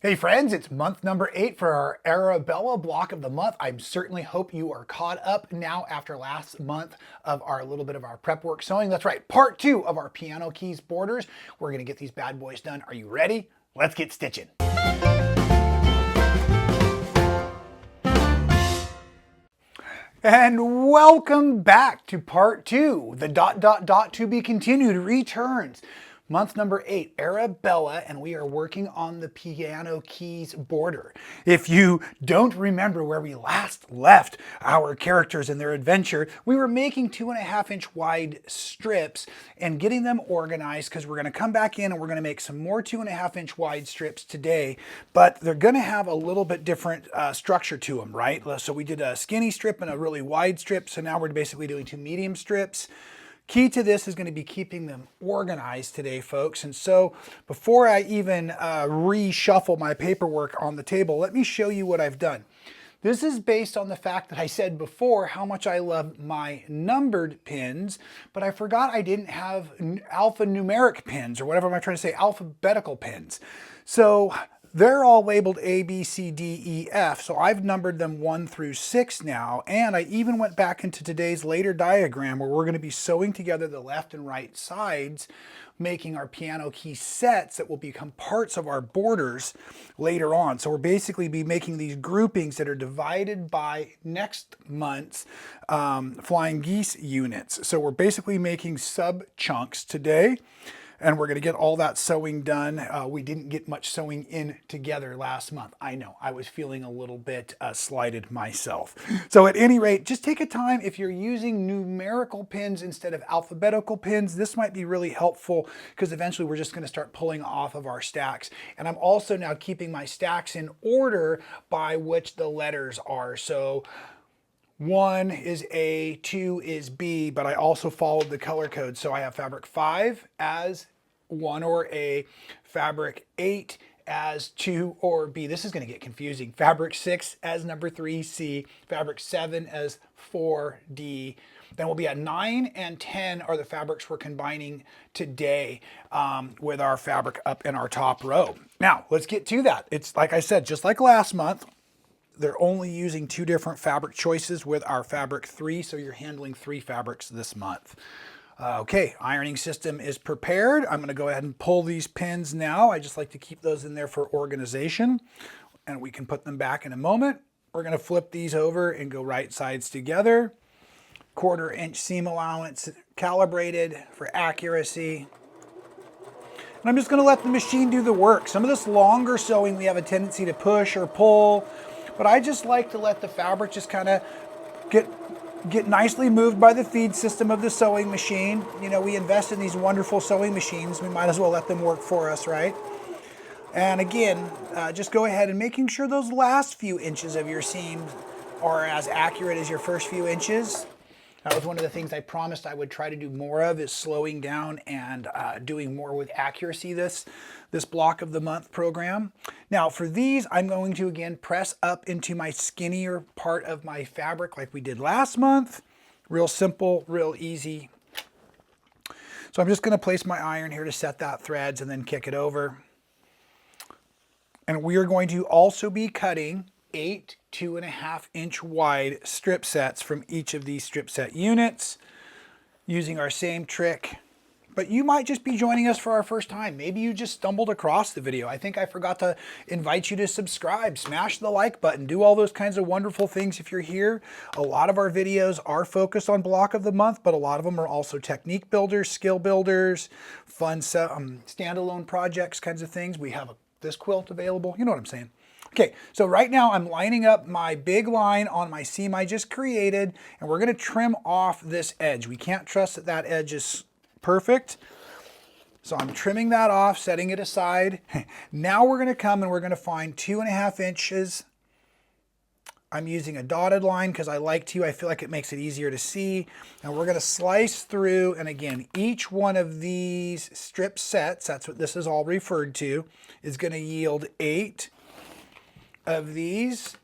Hey friends, it's month number 8 for our Arabella block of the month. I certainly hope you are caught up now after last month of our little bit of our prep work sewing. That's right, part 2 of our piano keys borders. We're gonna get these bad boys done. Are you ready? Let's get stitching. And welcome back to part 2. The ... to be continued returns. Month number 8, Arabella, and we are working on the piano keys border. If you don't remember where we last left our characters in their adventure, we were making 2.5-inch wide strips and getting them organized because we're going to come back in and we're going to make some more 2.5-inch wide strips today, but they're going to have a little bit different structure to them, right? So we did a skinny strip and a really wide strip, so now we're basically doing 2 medium strips. Key to this is going to be keeping them organized today, folks. And so before I even reshuffle my paperwork on the table, let me show you what I've done. This is based on the fact that I said before how much I love my numbered pins, but I forgot I didn't have alphanumeric pins, or whatever am I trying to say, alphabetical pins. So they're all labeled A, B, C, D, E, F, so I've numbered them 1 through 6 now, and I even went back into today's later diagram where we're going to be sewing together the left and right sides, making our piano key sets that will become parts of our borders later on. So we're basically be making these groupings that are divided by next month's flying geese units. So we're basically making sub chunks today, and we're going to get all that sewing done. We didn't get much sewing in together last month. I know, I was feeling a little bit slighted myself. So at any rate, just take a time. If you're using numerical pins instead of alphabetical pins, this might be really helpful because eventually we're just going to start pulling off of our stacks. And I'm also now keeping my stacks in order by which the letters are. So 1 is A, 2 is B, but I also followed the color code. So I have fabric 5 as 1 or A, fabric 8 as 2 or B. This is going to get confusing. Fabric 6 as number 3, C, fabric 7 as 4, D. Then we'll be at 9 and 10 are the fabrics we're combining today with our fabric up in our top row. Now, let's get to that. It's like I said, just like last month, they're only using 2 different fabric choices with our fabric 3, so you're handling 3 fabrics this month. Okay, ironing system is prepared. I'm going to go ahead and pull these pins now. I just like to keep those in there for organization, and we can put them back in a moment. We're going to flip these over and go right sides together. 1/4 inch seam allowance calibrated for accuracy. And I'm just going to let the machine do the work. Some of this longer sewing we have a tendency to push or pull, but I just like to let the fabric just kind of get nicely moved by the feed system of the sewing machine. You know, we invest in these wonderful sewing machines. We might as well let them work for us, right? And again, just go ahead and making sure those last few inches of your seam are as accurate as your first few inches. That was one of the things I promised I would try to do more of, is slowing down and doing more with accuracy this block of the month program. Now for these, I'm going to again press up into my skinnier part of my fabric like we did last month. Real simple, real easy. So I'm just going to place my iron here to set that threads and then kick it over. And we are going to also be cutting 8 2.5-inch wide strip sets from each of these strip set units using our same trick. But you might just be joining us for our first time. Maybe you just stumbled across the video. I think I forgot to invite you to subscribe, smash the like button, do all those kinds of wonderful things if you're here. A lot of our videos are focused on block of the month, but a lot of them are also technique builders, skill builders, fun standalone projects kinds of things. We have this quilt available. You know what I'm saying? Okay, so right now I'm lining up my big line on my seam I just created, and we're going to trim off this edge. We can't trust that that edge is perfect. So I'm trimming that off, setting it aside. Now we're going to come and we're going to find 2.5 inches. I'm using a dotted line because I like to. I feel like it makes it easier to see. And we're going to slice through, and again, each one of these strip sets, that's what this is all referred to, is going to yield 8 of these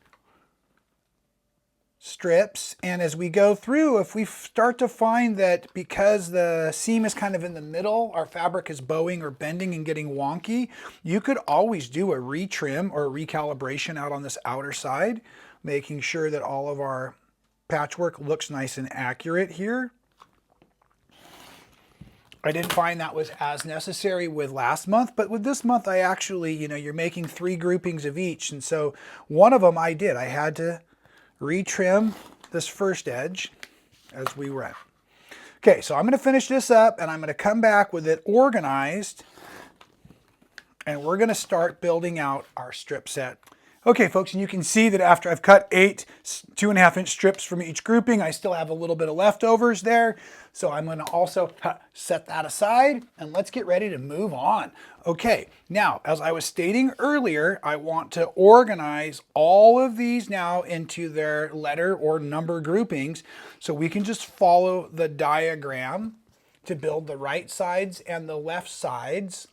strips, and as we go through, if we start to find that because the seam is kind of in the middle, our fabric is bowing or bending and getting wonky, you could always do a retrim or a recalibration out on this outer side, making sure that all of our patchwork looks nice and accurate here. I didn't find that was as necessary with last month, but with this month I actually, you're making 3 groupings of each, and so one of them I did. I had to retrim this first edge as we went. Okay, so I'm going to finish this up and I'm going to come back with it organized, and we're going to start building out our strip set. Okay folks, and you can see that after I've cut 8 2.5-inch strips from each grouping, I still have a little bit of leftovers there. So I'm going to also set that aside, and let's get ready to move on. Okay, now as I was stating earlier, I want to organize all of these now into their letter or number groupings, so we can just follow the diagram to build the right sides and the left sides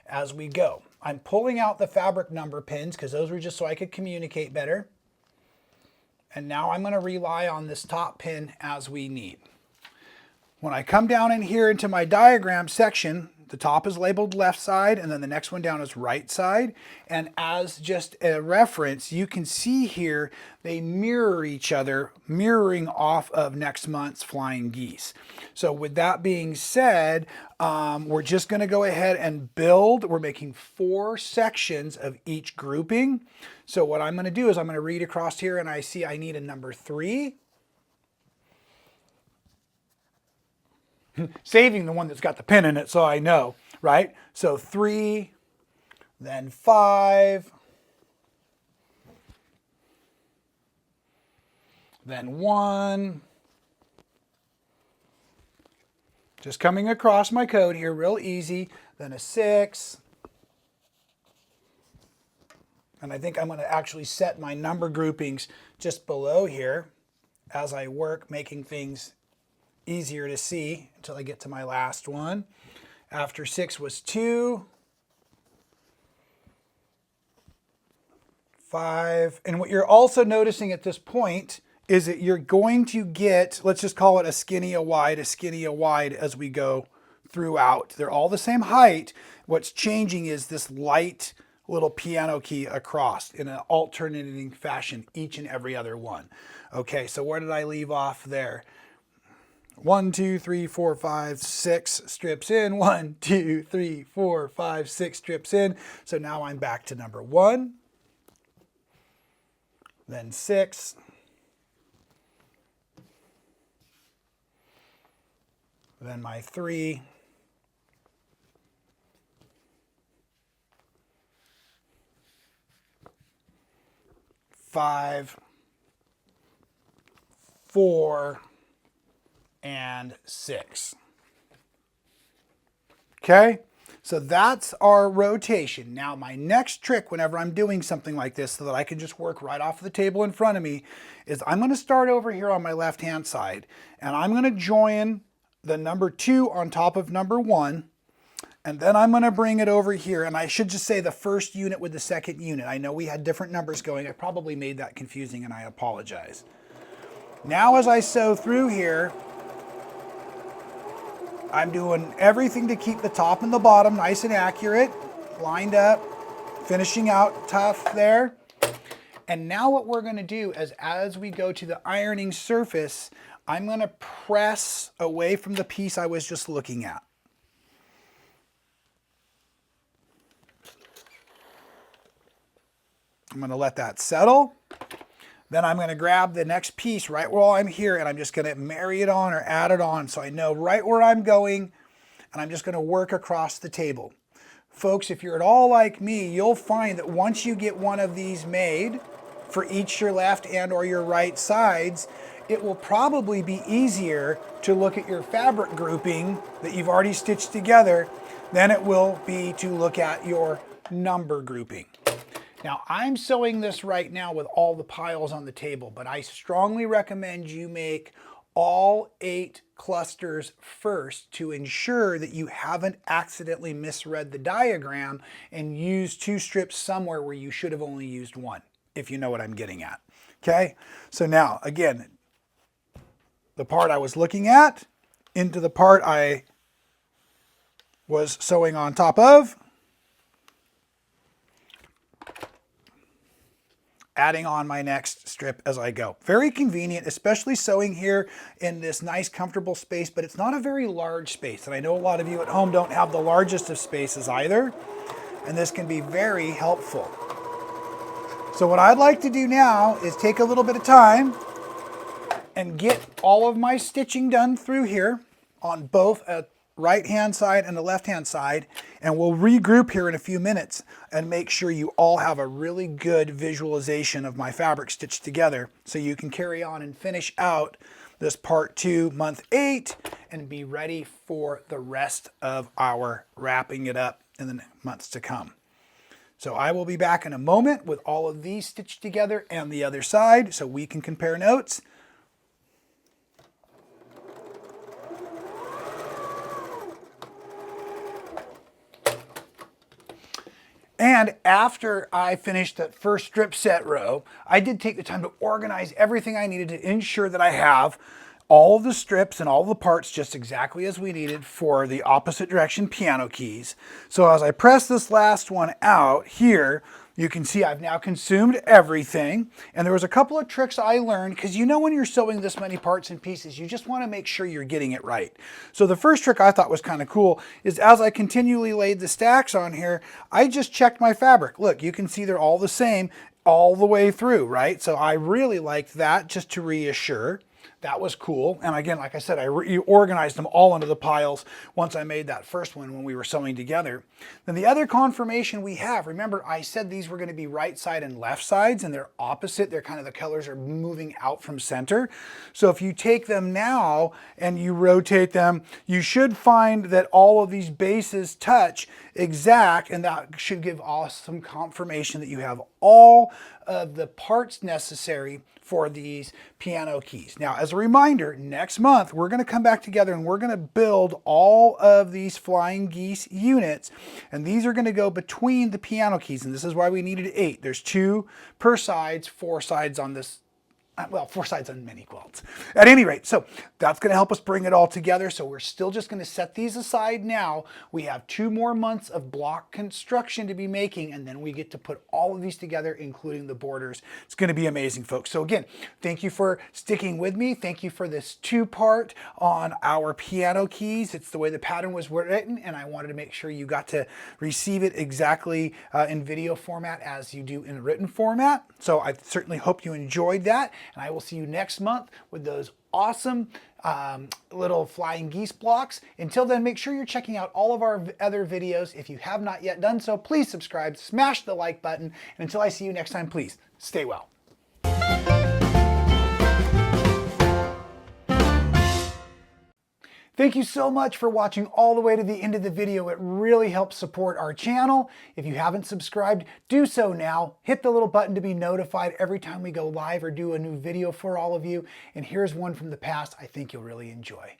as we go. I'm pulling out the fabric number pins because those were just so I could communicate better. And now I'm going to rely on this top pin as we need. When I come down in here into my diagram section, the top is labeled left side, and then the next one down is right side. And as just a reference, you can see here they mirror each other, mirroring off of next month's flying geese. So with that being said, we're just going to go ahead and build. We're making 4 sections of each grouping. So what I'm going to do is I'm going to read across here, and I see I need a number 3. Saving the one that's got the pin in it so I know, right? So 3, then 5, then 1. Just coming across my code here real easy, then a 6. And I think I'm going to actually set my number groupings just below here as I work, making things easier to see until I get to my last one. After 6 was 2, 5, and what you're also noticing at this point is that you're going to get, let's just call it a skinny, a wide as we go throughout. They're all the same height. What's changing is this light little piano key across in an alternating fashion, each and every other one. Okay, so where did I leave off there? 1, 2, 3, 4, 5, 6 strips in. 1, 2, 3, 4, 5, 6 strips in. So now I'm back to number 1, then 6, then my 3, 5, 4, and 6. Okay, so that's our rotation. Now my next trick whenever I'm doing something like this so that I can just work right off the table in front of me is I'm going to start over here on my left hand side, and I'm going to join the number 2 on top of number 1, and then I'm going to bring it over here, and I should just say the first unit with the second unit. I know we had different numbers going. I probably made that confusing, and I apologize. Now as I sew through here, I'm doing everything to keep the top and the bottom nice and accurate, lined up, finishing out tough there. And now what we're going to do is as we go to the ironing surface, I'm going to press away from the piece I was just looking at. I'm going to let that settle. Then I'm going to grab the next piece right while I'm here, and I'm just going to marry it on or add it on so I know right where I'm going, and I'm just going to work across the table. Folks, if you're at all like me, you'll find that once you get one of these made for each your left and or your right sides, it will probably be easier to look at your fabric grouping that you've already stitched together than it will be to look at your number grouping. Now I'm sewing this right now with all the piles on the table, but I strongly recommend you make all 8 clusters first to ensure that you haven't accidentally misread the diagram and used 2 strips somewhere where you should have only used 1. if you know what I'm getting at. Okay, so now again, the part I was looking at into the part I was sewing on top of, adding on my next strip as I go. Very convenient, especially sewing here in this nice comfortable space, but it's not a very large space. And I know a lot of you at home don't have the largest of spaces either, and this can be very helpful. So what I'd like to do now is take a little bit of time and get all of my stitching done through here on both a right hand side and the left hand side, and we'll regroup here in a few minutes and make sure you all have a really good visualization of my fabric stitched together so you can carry on and finish out this part 2, month 8, and be ready for the rest of our wrapping it up in the months to come. So I will be back in a moment with all of these stitched together and the other side so we can compare notes. And after I finished that first strip set row, I did take the time to organize everything I needed to ensure that I have all of the strips and all the parts just exactly as we needed for the opposite direction piano keys. So as I press this last one out here, you can see I've now consumed everything. And there was a couple of tricks I learned, because you know when you're sewing this many parts and pieces, you just want to make sure you're getting it right. So the first trick I thought was kind of cool is as I continually laid the stacks on here, I just checked my fabric. Look, you can see they're all the same all the way through, right? So I really liked that just to reassure. That was cool. And again, like I said, I reorganized them all into the piles once I made that first one when we were sewing together. Then the other confirmation we have, remember I said these were going to be right side and left sides, and they're opposite. They're kind of, the colors are moving out from center. So if you take them now and you rotate them, you should find that all of these bases touch exact, and that should give awesome confirmation that you have all of the parts necessary for these piano keys. Now, as a reminder, next month, we're gonna come back together and we're gonna build all of these flying geese units, and these are gonna go between the piano keys, and this is why we needed 8. There's 2 per sides, 4 sides on this, well, 4 sides on mini quilts. At any rate, so that's going to help us bring it all together. So we're still just going to set these aside now. We have 2 more months of block construction to be making, and then we get to put all of these together, including the borders. It's going to be amazing, folks. So again, thank you for sticking with me. Thank you for this 2-part on our piano keys. It's the way the pattern was written, and I wanted to make sure you got to receive it exactly in video format as you do in written format. So I certainly hope you enjoyed that. And I will see you next month with those awesome little flying geese blocks. Until then, make sure you're checking out all of our other videos. If you have not yet done so, please subscribe, smash the like button. And until I see you next time, please stay well. Thank you so much for watching all the way to the end of the video. It really helps support our channel. If you haven't subscribed, do so now. Hit the little button to be notified every time we go live or do a new video for all of you. And here's one from the past I think you'll really enjoy.